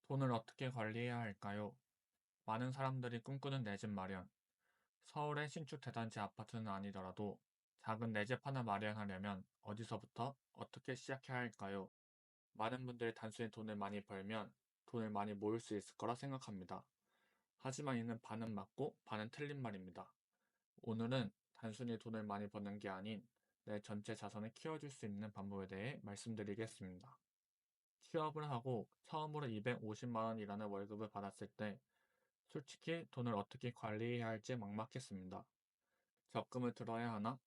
돈을 어떻게 관리해야 할까요? 많은 사람들이 꿈꾸는 내 집 마련. 서울의 신축 대단지 아파트는 아니더라도 작은 내 집 하나 마련하려면 어디서부터 어떻게 시작해야 할까요? 많은 분들이 단순히 돈을 많이 벌면 돈을 많이 모을 수 있을 거라 생각합니다. 하지만 이는 반은 맞고 반은 틀린 말입니다. 오늘은 단순히 돈을 많이 버는 게 아닌 내 전체 자산을 키워줄 수 있는 방법에 대해 말씀드리겠습니다. 취업을 하고 처음으로 250만 원이라는 월급을 받았을 때 솔직히 돈을 어떻게 관리해야 할지 막막했습니다. 적금을 들어야 하나?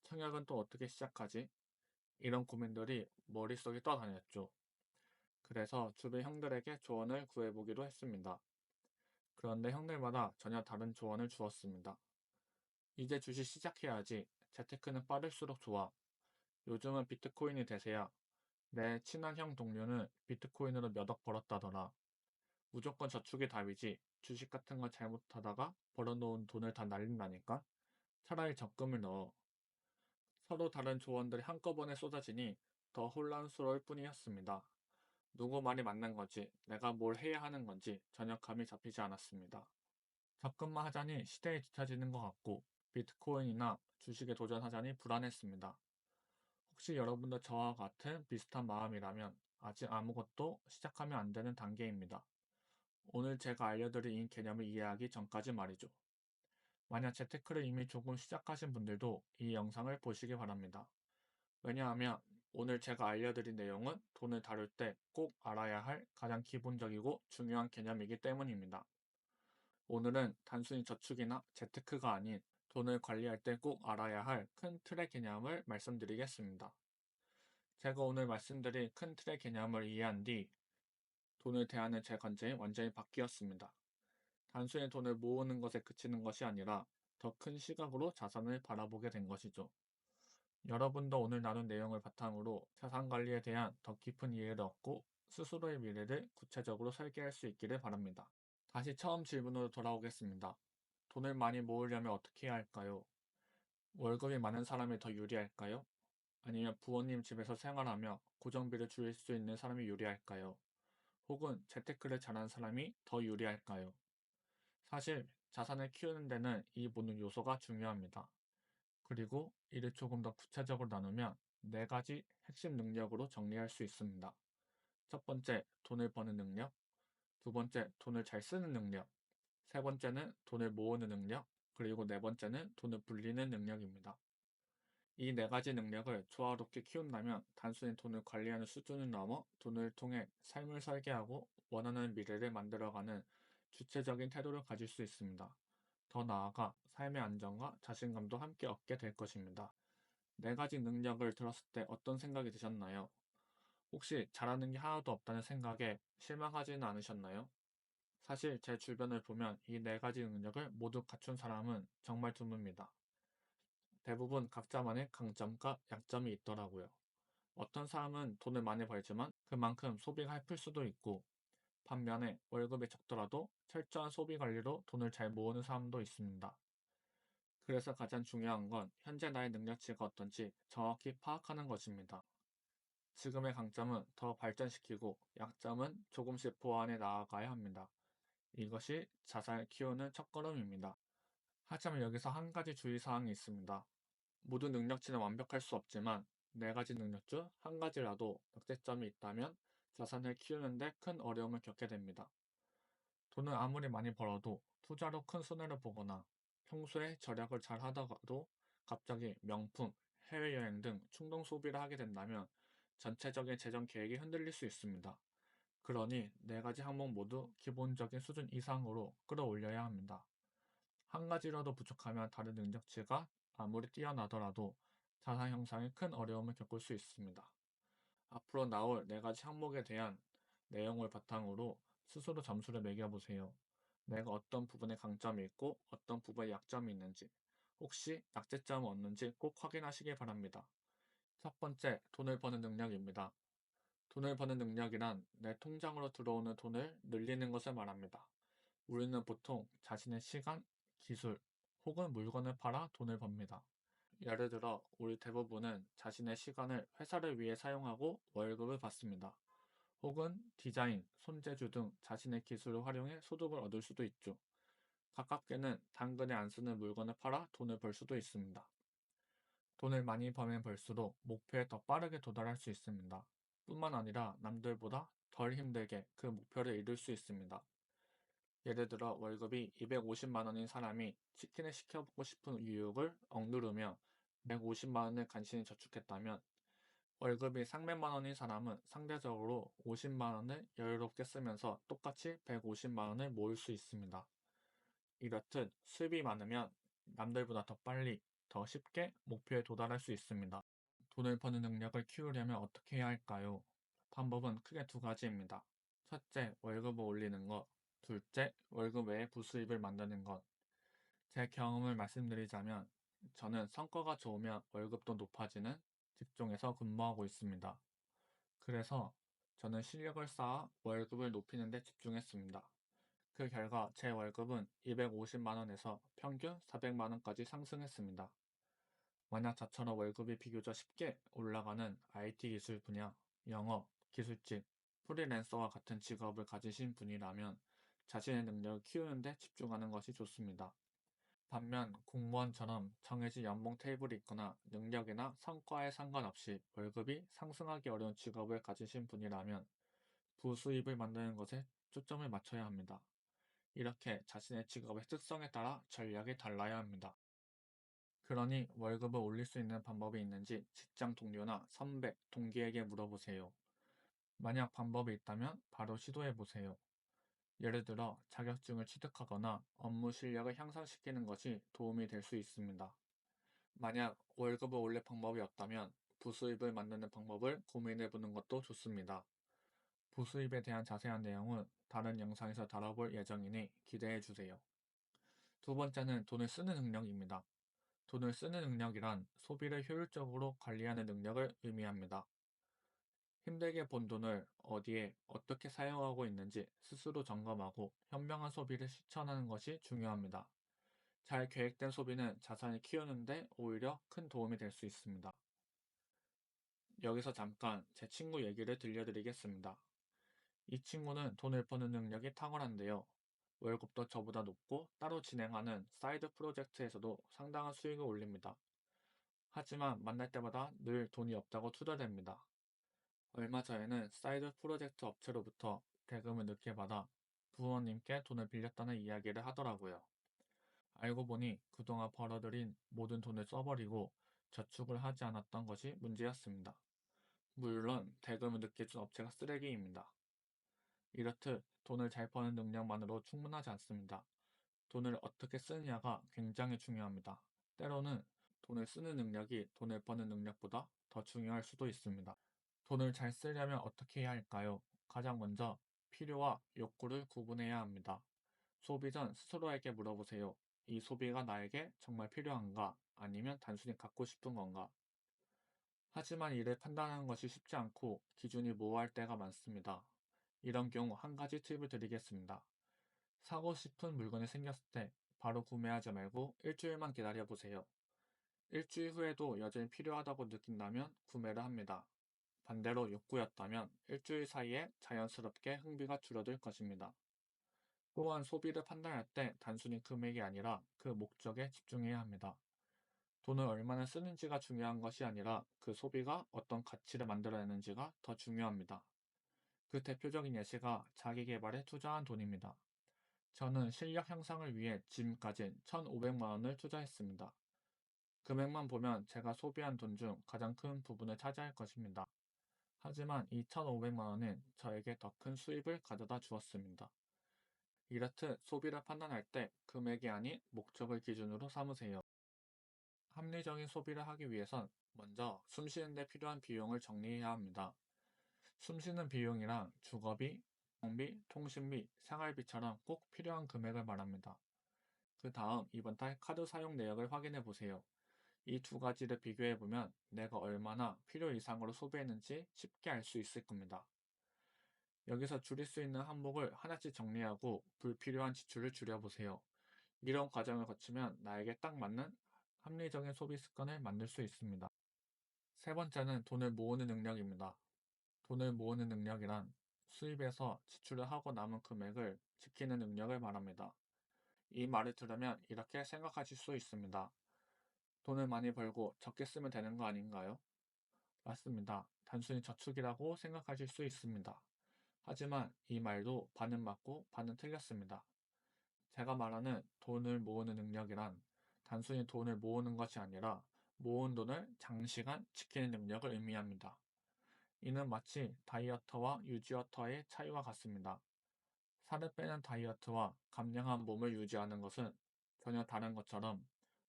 청약은 또 어떻게 시작하지? 이런 고민들이 머릿속에 떠다녔죠. 그래서 주변 형들에게 조언을 구해보기로 했습니다. 그런데 형들마다 전혀 다른 조언을 주었습니다. 이제 주식 시작해야지. 재테크는 빠를수록 좋아. 요즘은 비트코인이 대세야. 내 친한 형 동료는 비트코인으로 몇 억 벌었다더라. 무조건 저축이 답이지. 주식 같은 거 잘못하다가 벌어놓은 돈을 다 날린다니까? 차라리 적금을 넣어. 서로 다른 조언들이 한꺼번에 쏟아지니 더 혼란스러울 뿐이었습니다. 누구 말이 맞는 건지, 내가 뭘 해야 하는 건지 전혀 감이 잡히지 않았습니다. 적금만 하자니 시대에 뒤처지는 것 같고, 비트코인이나 주식에 도전하자니 불안했습니다. 혹시 여러분도 저와 같은 비슷한 마음이라면 아직 아무것도 시작하면 안 되는 단계입니다. 오늘 제가 알려드린 이 개념을 이해하기 전까지 말이죠. 만약 재테크를 이미 조금 시작하신 분들도 이 영상을 보시기 바랍니다. 왜냐하면 오늘 제가 알려드린 내용은 돈을 다룰 때 꼭 알아야 할 가장 기본적이고 중요한 개념이기 때문입니다. 오늘은 단순히 저축이나 재테크가 아닌 돈을 관리할 때 꼭 알아야 할 큰 틀의 개념을 말씀드리겠습니다. 제가 오늘 말씀드린 큰 틀의 개념을 이해한 뒤 돈을 대하는 제 관점이 완전히 바뀌었습니다. 단순히 돈을 모으는 것에 그치는 것이 아니라 더 큰 시각으로 자산을 바라보게 된 것이죠. 여러분도 오늘 나눈 내용을 바탕으로 자산 관리에 대한 더 깊은 이해를 얻고 스스로의 미래를 구체적으로 설계할 수 있기를 바랍니다. 다시 처음 질문으로 돌아오겠습니다. 돈을 많이 모으려면 어떻게 해야 할까요? 월급이 많은 사람이 더 유리할까요? 아니면 부모님 집에서 생활하며 고정비를 줄일 수 있는 사람이 유리할까요? 혹은 재테크를 잘하는 사람이 더 유리할까요? 사실 자산을 키우는 데는 이 모든 요소가 중요합니다. 그리고 이를 조금 더 구체적으로 나누면 네 가지 핵심 능력으로 정리할 수 있습니다. 첫 번째, 돈을 버는 능력. 두 번째, 돈을 잘 쓰는 능력. 세 번째는 돈을 모으는 능력. 그리고 네 번째는 돈을 불리는 능력입니다. 이 네 가지 능력을 조화롭게 키운다면 단순히 돈을 관리하는 수준을 넘어 돈을 통해 삶을 설계하고 원하는 미래를 만들어가는 주체적인 태도를 가질 수 있습니다. 더 나아가 삶의 안정과 자신감도 함께 얻게 될 것입니다. 네 가지 능력을 들었을 때 어떤 생각이 드셨나요? 혹시 잘하는 게 하나도 없다는 생각에 실망하지는 않으셨나요? 사실 제 주변을 보면 이 네 가지 능력을 모두 갖춘 사람은 정말 드뭅니다. 대부분 각자만의 강점과 약점이 있더라고요. 어떤 사람은 돈을 많이 벌지만 그만큼 소비가 해플 수도 있고, 반면에 월급이 적더라도 철저한 소비 관리로 돈을 잘 모으는 사람도 있습니다. 그래서 가장 중요한 건 현재 나의 능력치가 어떤지 정확히 파악하는 것입니다. 지금의 강점은 더 발전시키고 약점은 조금씩 보완해 나아가야 합니다. 이것이 자산을 키우는 첫걸음입니다. 하지만 여기서 한 가지 주의사항이 있습니다. 모든 능력치는 완벽할 수 없지만 네 가지 능력 중 한 가지라도 억제점이 있다면 자산을 키우는데 큰 어려움을 겪게 됩니다. 돈을 아무리 많이 벌어도 투자로 큰 손해를 보거나 평소에 절약을 잘 하다가도 갑자기 명품, 해외여행 등 충동 소비를 하게 된다면 전체적인 재정 계획이 흔들릴 수 있습니다. 그러니 네 가지 항목 모두 기본적인 수준 이상으로 끌어올려야 합니다. 한 가지라도 부족하면 다른 능력치가 아무리 뛰어나더라도 자산 형성에 큰 어려움을 겪을 수 있습니다. 앞으로 나올 네 가지 항목에 대한 내용을 바탕으로 스스로 점수를 매겨보세요. 내가 어떤 부분에 강점이 있고 어떤 부분에 약점이 있는지, 혹시 약재점은 없는지 꼭 확인하시기 바랍니다. 첫 번째, 돈을 버는 능력입니다. 돈을 버는 능력이란 내 통장으로 들어오는 돈을 늘리는 것을 말합니다. 우리는 보통 자신의 시간, 기술 혹은 물건을 팔아 돈을 법니다. 예를 들어, 우리 대부분은 자신의 시간을 회사를 위해 사용하고 월급을 받습니다. 혹은 디자인, 손재주 등 자신의 기술을 활용해 소득을 얻을 수도 있죠. 가깝게는 당근에 안 쓰는 물건을 팔아 돈을 벌 수도 있습니다. 돈을 많이 벌면 벌수록 목표에 더 빠르게 도달할 수 있습니다. 뿐만 아니라 남들보다 덜 힘들게 그 목표를 이룰 수 있습니다. 예를 들어 월급이 250만 원인 사람이 치킨을 시켜먹고 싶은 유혹을 억누르며 150만 원을 간신히 저축했다면, 월급이 300만 원인 사람은 상대적으로 50만 원을 여유롭게 쓰면서 똑같이 150만 원을 모을 수 있습니다. 이렇듯 수입이 많으면 남들보다 더 빨리, 더 쉽게 목표에 도달할 수 있습니다. 돈을 버는 능력을 키우려면 어떻게 해야 할까요? 방법은 크게 두 가지입니다. 첫째, 월급을 올리는 것. 둘째, 월급 외에 부수입을 만드는 것. 제 경험을 말씀드리자면, 저는 성과가 좋으면 월급도 높아지는 직종에서 근무하고 있습니다. 그래서 저는 실력을 쌓아 월급을 높이는 데 집중했습니다. 그 결과 제 월급은 250만 원에서 평균 400만 원까지 상승했습니다. 만약 저처럼 월급이 비교적 쉽게 올라가는 IT 기술 분야, 영업, 기술직, 프리랜서와 같은 직업을 가지신 분이라면 자신의 능력을 키우는 데 집중하는 것이 좋습니다. 반면 공무원처럼 정해진 연봉 테이블이 있거나 능력이나 성과에 상관없이 월급이 상승하기 어려운 직업을 가지신 분이라면 부수입을 만드는 것에 초점을 맞춰야 합니다. 이렇게 자신의 직업의 특성에 따라 전략이 달라야 합니다. 그러니 월급을 올릴 수 있는 방법이 있는지 직장 동료나 선배, 동기에게 물어보세요. 만약 방법이 있다면 바로 시도해 보세요. 예를 들어 자격증을 취득하거나 업무 실력을 향상시키는 것이 도움이 될 수 있습니다. 만약 월급을 올릴 방법이 없다면 부수입을 만드는 방법을 고민해 보는 것도 좋습니다. 부수입에 대한 자세한 내용은 다른 영상에서 다뤄볼 예정이니 기대해 주세요. 두 번째는 돈을 쓰는 능력입니다. 돈을 쓰는 능력이란 소비를 효율적으로 관리하는 능력을 의미합니다. 힘들게 번 돈을 어디에 어떻게 사용하고 있는지 스스로 점검하고 현명한 소비를 실천하는 것이 중요합니다. 잘 계획된 소비는 자산을 키우는데 오히려 큰 도움이 될 수 있습니다. 여기서 잠깐 제 친구 얘기를 들려드리겠습니다. 이 친구는 돈을 버는 능력이 탁월한데요. 월급도 저보다 높고 따로 진행하는 사이드 프로젝트에서도 상당한 수익을 올립니다. 하지만 만날 때마다 늘 돈이 없다고 투덜댑니다. 얼마 전에는 사이드 프로젝트 업체로부터 대금을 늦게 받아 부모님께 돈을 빌렸다는 이야기를 하더라고요. 알고 보니 그동안 벌어들인 모든 돈을 써버리고 저축을 하지 않았던 것이 문제였습니다. 물론 대금을 늦게 준 업체가 쓰레기입니다. 이렇듯 돈을 잘 버는 능력만으로 충분하지 않습니다. 돈을 어떻게 쓰느냐가 굉장히 중요합니다. 때로는 돈을 쓰는 능력이 돈을 버는 능력보다 더 중요할 수도 있습니다. 돈을 잘 쓰려면 어떻게 해야 할까요? 가장 먼저 필요와 욕구를 구분해야 합니다. 소비 전 스스로에게 물어보세요. 이 소비가 나에게 정말 필요한가? 아니면 단순히 갖고 싶은 건가? 하지만 이를 판단하는 것이 쉽지 않고 기준이 모호할 때가 많습니다. 이런 경우 한 가지 팁을 드리겠습니다. 사고 싶은 물건이 생겼을 때 바로 구매하지 말고 일주일만 기다려보세요. 일주일 후에도 여전히 필요하다고 느낀다면 구매를 합니다. 반대로 욕구였다면 일주일 사이에 자연스럽게 흥미가 줄어들 것입니다. 또한 소비를 판단할 때 단순히 금액이 아니라 그 목적에 집중해야 합니다. 돈을 얼마나 쓰는지가 중요한 것이 아니라 그 소비가 어떤 가치를 만들어내는지가 더 중요합니다. 그 대표적인 예시가 자기 개발에 투자한 돈입니다. 저는 실력 향상을 위해 지금까지 1,500만 원을 투자했습니다. 금액만 보면 제가 소비한 돈 중 가장 큰 부분을 차지할 것입니다. 하지만 이 1,500만 원은 저에게 더 큰 수입을 가져다 주었습니다. 이렇듯 소비를 판단할 때 금액이 아닌 목적을 기준으로 삼으세요. 합리적인 소비를 하기 위해선 먼저 숨 쉬는 데 필요한 비용을 정리해야 합니다. 숨 쉬는 비용이란 주거비, 경비, 통신비, 생활비처럼 꼭 필요한 금액을 말합니다. 그 다음 이번 달 카드 사용 내역을 확인해 보세요. 이 두 가지를 비교해 보면 내가 얼마나 필요 이상으로 소비했는지 쉽게 알 수 있을 겁니다. 여기서 줄일 수 있는 항목을 하나씩 정리하고 불필요한 지출을 줄여보세요. 이런 과정을 거치면 나에게 딱 맞는 합리적인 소비 습관을 만들 수 있습니다. 세 번째는 돈을 모으는 능력입니다. 돈을 모으는 능력이란 수입에서 지출을 하고 남은 금액을 지키는 능력을 말합니다. 이 말을 들으면 이렇게 생각하실 수 있습니다. 돈을 많이 벌고 적게 쓰면 되는 거 아닌가요? 맞습니다. 단순히 저축이라고 생각하실 수 있습니다. 하지만 이 말도 반은 맞고 반은 틀렸습니다. 제가 말하는 돈을 모으는 능력이란 단순히 돈을 모으는 것이 아니라 모은 돈을 장시간 지키는 능력을 의미합니다. 이는 마치 다이어트와 유지어터의 차이와 같습니다. 살을 빼는 다이어트와 감량한 몸을 유지하는 것은 전혀 다른 것처럼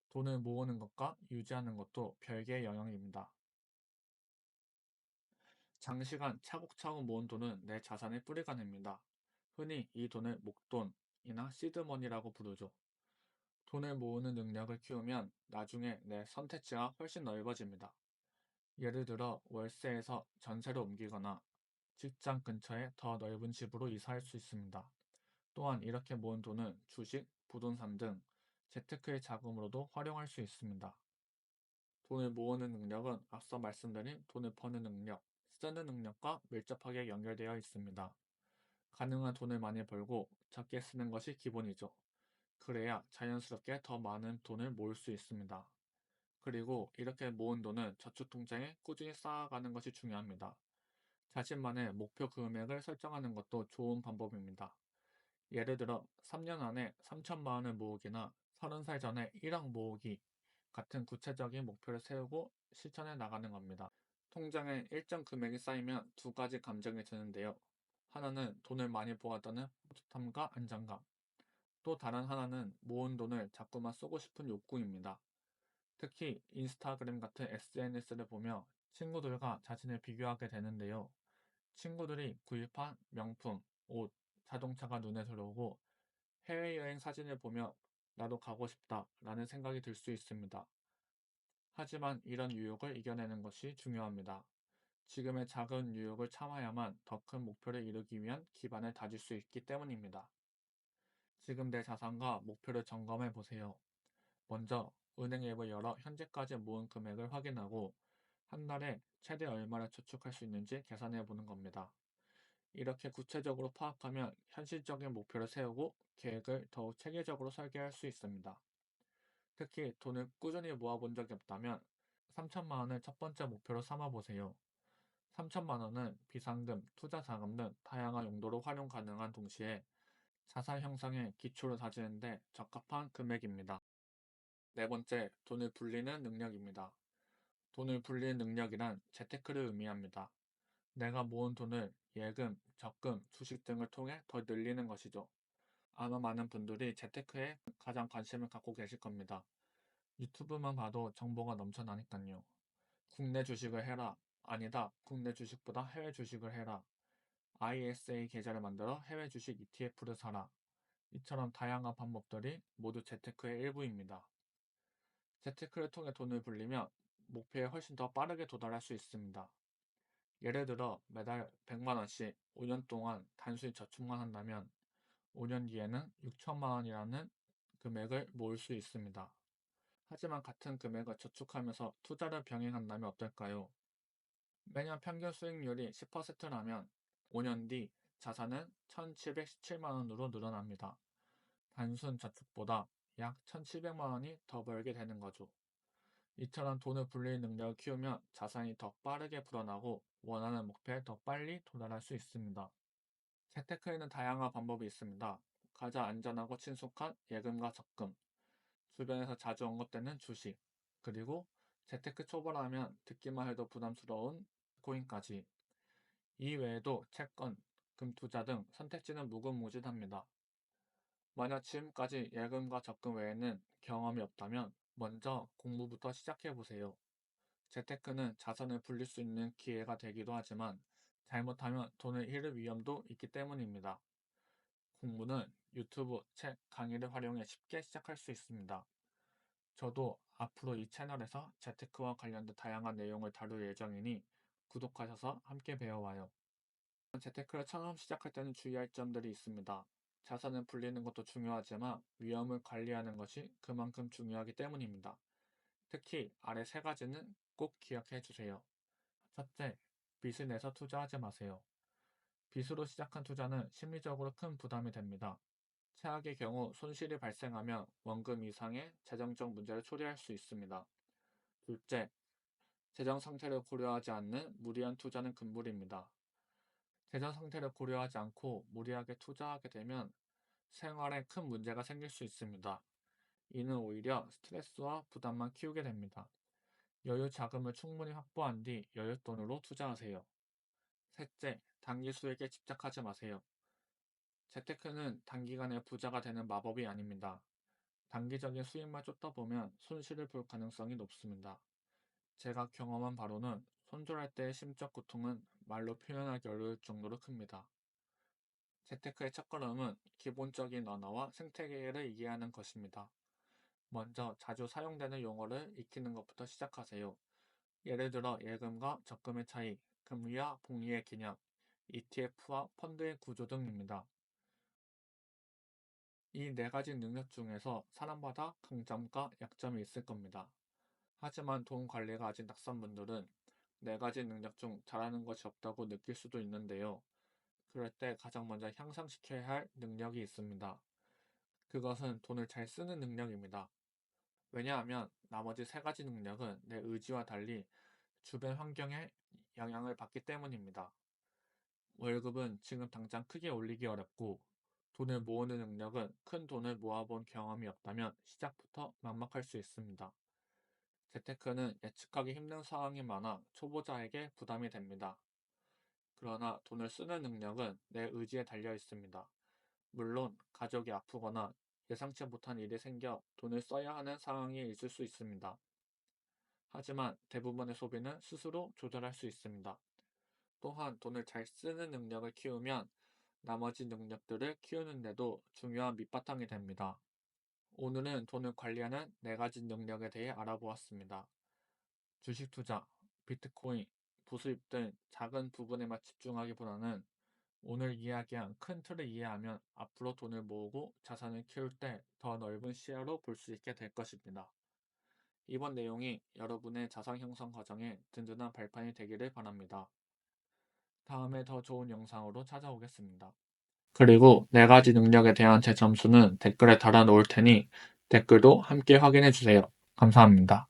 돈을 모으는 것과 유지하는 것도 별개의 영역입니다. 장시간 차곡차곡 모은 돈은 내 자산의 뿌리가 됩니다. 흔히 이 돈을 목돈이나 시드머니라고 부르죠. 돈을 모으는 능력을 키우면 나중에 내 선택지가 훨씬 넓어집니다. 예를 들어 월세에서 전세로 옮기거나 직장 근처에 더 넓은 집으로 이사할 수 있습니다. 또한 이렇게 모은 돈은 주식, 부동산 등 재테크의 자금으로도 활용할 수 있습니다. 돈을 모으는 능력은 앞서 말씀드린 돈을 버는 능력, 쓰는 능력과 밀접하게 연결되어 있습니다. 가능한 돈을 많이 벌고 적게 쓰는 것이 기본이죠. 그래야 자연스럽게 더 많은 돈을 모을 수 있습니다. 그리고 이렇게 모은 돈은 저축통장에 꾸준히 쌓아가는 것이 중요합니다. 자신만의 목표 금액을 설정하는 것도 좋은 방법입니다. 예를 들어 3년 안에 3천만 원을 모으기나 30살 전에 1억 모으기 같은 구체적인 목표를 세우고 실천해 나가는 겁니다. 통장에 일정 금액이 쌓이면 두 가지 감정이 드는데요. 하나는 돈을 많이 모았다는 뿌듯함과 안정감, 또 다른 하나는 모은 돈을 자꾸만 쓰고 싶은 욕구입니다. 특히 인스타그램 같은 SNS를 보며 친구들과 자신을 비교하게 되는데요. 친구들이 구입한 명품, 옷, 자동차가 눈에 들어오고 해외여행 사진을 보며 나도 가고 싶다 라는 생각이 들 수 있습니다. 하지만 이런 유혹을 이겨내는 것이 중요합니다. 지금의 작은 유혹을 참아야만 더 큰 목표를 이루기 위한 기반을 다질 수 있기 때문입니다. 지금 내 자산과 목표를 점검해 보세요. 먼저 은행 앱을 열어 현재까지 모은 금액을 확인하고 한 달에 최대 얼마를 저축할 수 있는지 계산해 보는 겁니다. 이렇게 구체적으로 파악하면 현실적인 목표를 세우고 계획을 더욱 체계적으로 설계할 수 있습니다. 특히 돈을 꾸준히 모아본 적이 없다면 3천만 원을 첫 번째 목표로 삼아 보세요. 3천만 원은 비상금, 투자 자금 등 다양한 용도로 활용 가능한 동시에 자산 형성의 기초를 다지는데 적합한 금액입니다. 네 번째, 돈을 불리는 능력입니다. 돈을 불리는 능력이란 재테크를 의미합니다. 내가 모은 돈을 예금, 적금, 주식 등을 통해 더 늘리는 것이죠. 아마 많은 분들이 재테크에 가장 관심을 갖고 계실 겁니다. 유튜브만 봐도 정보가 넘쳐나니까요. 국내 주식을 해라. 아니다. 국내 주식보다 해외 주식을 해라. ISA 계좌를 만들어 해외 주식 ETF를 사라. 이처럼 다양한 방법들이 모두 재테크의 일부입니다. 재테크를 통해 돈을 불리면 목표에 훨씬 더 빠르게 도달할 수 있습니다. 예를 들어 매달 100만 원씩 5년 동안 단순히 저축만 한다면 5년 뒤에는 6천만 원이라는 금액을 모을 수 있습니다. 하지만 같은 금액을 저축하면서 투자를 병행한다면 어떨까요? 매년 평균 수익률이 10%라면 5년 뒤 자산은 1,717만 원으로 늘어납니다. 단순 저축보다 약 1,700만 원이 더 벌게 되는 거죠. 이처럼 돈을 불릴 능력을 키우면 자산이 더 빠르게 불어나고 원하는 목표에 더 빨리 도달할 수 있습니다. 재테크에는 다양한 방법이 있습니다. 가장 안전하고 친숙한 예금과 적금, 주변에서 자주 언급되는 주식, 그리고 재테크 초보라면 듣기만 해도 부담스러운 코인까지. 이 외에도 채권, 금투자 등 선택지는 무궁무진합니다. 만약 지금까지 예금과 적금 외에는 경험이 없다면 먼저 공부부터 시작해 보세요. 재테크는 자산을 불릴 수 있는 기회가 되기도 하지만 잘못하면 돈을 잃을 위험도 있기 때문입니다. 공부는 유튜브, 책, 강의를 활용해 쉽게 시작할 수 있습니다. 저도 앞으로 이 채널에서 재테크와 관련된 다양한 내용을 다룰 예정이니 구독하셔서 함께 배워와요. 재테크를 처음 시작할 때는 주의할 점들이 있습니다. 자산을 불리는 것도 중요하지만 위험을 관리하는 것이 그만큼 중요하기 때문입니다. 특히 아래 세 가지는 꼭 기억해 주세요. 첫째, 빚을 내서 투자하지 마세요. 빚으로 시작한 투자는 심리적으로 큰 부담이 됩니다. 최악의 경우 손실이 발생하면 원금 이상의 재정적 문제를 초래할 수 있습니다. 둘째, 재정 상태를 고려하지 않는 무리한 투자는 금물입니다. 재정 상태를 고려하지 않고 무리하게 투자하게 되면 생활에 큰 문제가 생길 수 있습니다. 이는 오히려 스트레스와 부담만 키우게 됩니다. 여유 자금을 충분히 확보한 뒤 여윳돈으로 투자하세요. 셋째, 단기 수익에 집착하지 마세요. 재테크는 단기간에 부자가 되는 마법이 아닙니다. 단기적인 수익만 쫓다 보면 손실을 볼 가능성이 높습니다. 제가 경험한 바로는 손절할 때의 심적 고통은 말로 표현하기 어려울 정도로 큽니다. 재테크의 첫걸음은 기본적인 언어와 생태계를 이해하는 것입니다. 먼저 자주 사용되는 용어를 익히는 것부터 시작하세요. 예를 들어 예금과 적금의 차이, 금리와 복리의 개념, ETF와 펀드의 구조 등입니다. 이 네 가지 능력 중에서 사람마다 강점과 약점이 있을 겁니다. 하지만 돈 관리가 아직 낯선 분들은 네 가지 능력 중 잘하는 것이 없다고 느낄 수도 있는데요. 그럴 때 가장 먼저 향상시켜야 할 능력이 있습니다. 그것은 돈을 잘 쓰는 능력입니다. 왜냐하면 나머지 세 가지 능력은 내 의지와 달리 주변 환경에 영향을 받기 때문입니다. 월급은 지금 당장 크게 올리기 어렵고 돈을 모으는 능력은 큰 돈을 모아본 경험이 없다면 시작부터 막막할 수 있습니다. 재테크는 예측하기 힘든 상황이 많아 초보자에게 부담이 됩니다. 그러나 돈을 쓰는 능력은 내 의지에 달려 있습니다. 물론 가족이 아프거나 예상치 못한 일이 생겨 돈을 써야 하는 상황이 있을 수 있습니다. 하지만 대부분의 소비는 스스로 조절할 수 있습니다. 또한 돈을 잘 쓰는 능력을 키우면 나머지 능력들을 키우는데도 중요한 밑바탕이 됩니다. 오늘은 돈을 관리하는 네 가지 능력에 대해 알아보았습니다. 주식 투자, 비트코인, 부수입 등 작은 부분에만 집중하기보다는 오늘 이야기한 큰 틀을 이해하면 앞으로 돈을 모으고 자산을 키울 때 더 넓은 시야로 볼 수 있게 될 것입니다. 이번 내용이 여러분의 자산 형성 과정에 든든한 발판이 되기를 바랍니다. 다음에 더 좋은 영상으로 찾아오겠습니다. 그리고 네 가지 능력에 대한 제 점수는 댓글에 달아놓을 테니 댓글도 함께 확인해 주세요. 감사합니다.